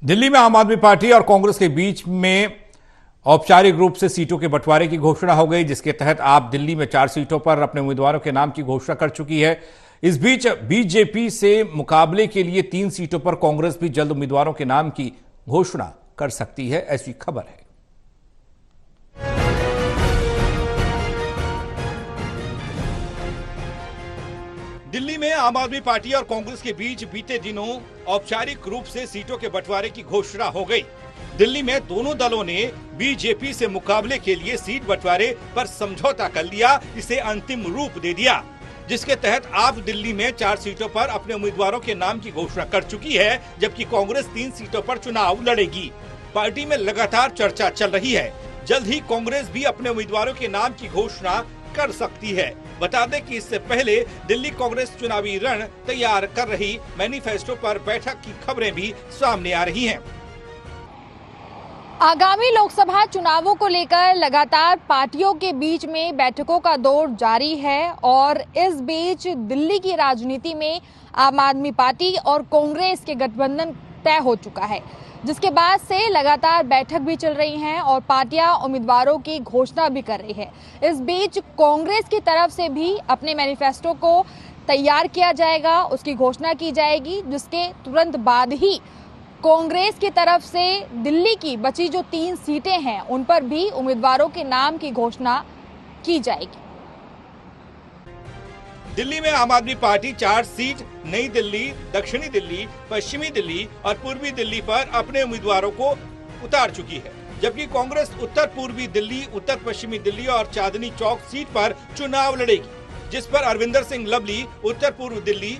दिल्ली में आम आदमी पार्टी और कांग्रेस के बीच में औपचारिक रूप से सीटों के बंटवारे की घोषणा हो गई, जिसके तहत आप दिल्ली में 4 सीटों पर अपने उम्मीदवारों के नाम की घोषणा कर चुकी है। इस बीच बीजेपी से मुकाबले के लिए 3 सीटों पर कांग्रेस भी जल्द उम्मीदवारों के नाम की घोषणा कर सकती है, ऐसी खबर है। दिल्ली में आम आदमी पार्टी और कांग्रेस के बीच बीते दिनों औपचारिक रूप से सीटों के बंटवारे की घोषणा हो गई। दिल्ली में दोनों दलों ने बीजेपी से मुकाबले के लिए सीट बंटवारे पर समझौता कर लिया, इसे अंतिम रूप दे दिया, जिसके तहत आप दिल्ली में 4 सीटों पर अपने उम्मीदवारों के नाम की घोषणा कर चुकी है, जबकि कांग्रेस 3 सीटों पर चुनाव लड़ेगी। पार्टी में लगातार चर्चा चल रही है, जल्द ही कांग्रेस भी अपने उम्मीदवारों के नाम की घोषणा कर सकती है। बता दें कि इससे पहले दिल्ली कांग्रेस चुनावी रण तैयार कर रही, मैनिफेस्टो पर बैठक की खबरें भी सामने आ रही हैं। आगामी लोकसभा चुनावों को लेकर लगातार पार्टियों के बीच में बैठकों का दौर जारी है और इस बीच दिल्ली की राजनीति में आम आदमी पार्टी और कांग्रेस के गठबंधन तय हो चुका है, जिसके बाद से लगातार बैठक भी चल रही हैं और पार्टियां उम्मीदवारों की घोषणा भी कर रही है। इस बीच कांग्रेस की तरफ से भी अपने मैनिफेस्टो को तैयार किया जाएगा, उसकी घोषणा की जाएगी, जिसके तुरंत बाद ही कांग्रेस की तरफ से दिल्ली की बची जो 3 सीटें हैं उन पर भी उम्मीदवारों के नाम की घोषणा की जाएगी। दिल्ली में आम आदमी पार्टी 4 सीट नई दिल्ली, दक्षिणी दिल्ली, पश्चिमी दिल्ली और पूर्वी दिल्ली पर अपने उम्मीदवारों को उतार चुकी है, जबकि कांग्रेस उत्तर पूर्वी दिल्ली, उत्तर पश्चिमी दिल्ली और चांदनी चौक सीट पर चुनाव लड़ेगी, जिस पर अरविंदर सिंह लवली उत्तर पूर्व दिल्ली,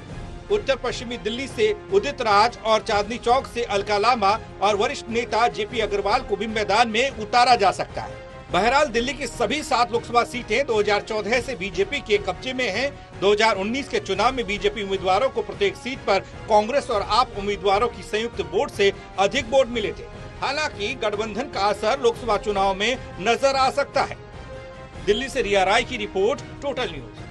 उत्तर पश्चिमी दिल्ली से उदित राज और चांदनी चौक से अलका लामा और वरिष्ठ नेता जेपी अग्रवाल को भी मैदान में उतारा जा सकता है। बहरहाल दिल्ली की सभी 7 लोकसभा सीटें 2014 से बीजेपी के कब्जे में हैं। 2019 के चुनाव में बीजेपी उम्मीदवारों को प्रत्येक सीट पर कांग्रेस और आप उम्मीदवारों की संयुक्त वोट से अधिक वोट मिले थे। हालांकि गठबंधन का असर लोकसभा चुनाव में नजर आ सकता है। दिल्ली से रिया राय की रिपोर्ट, टोटल न्यूज।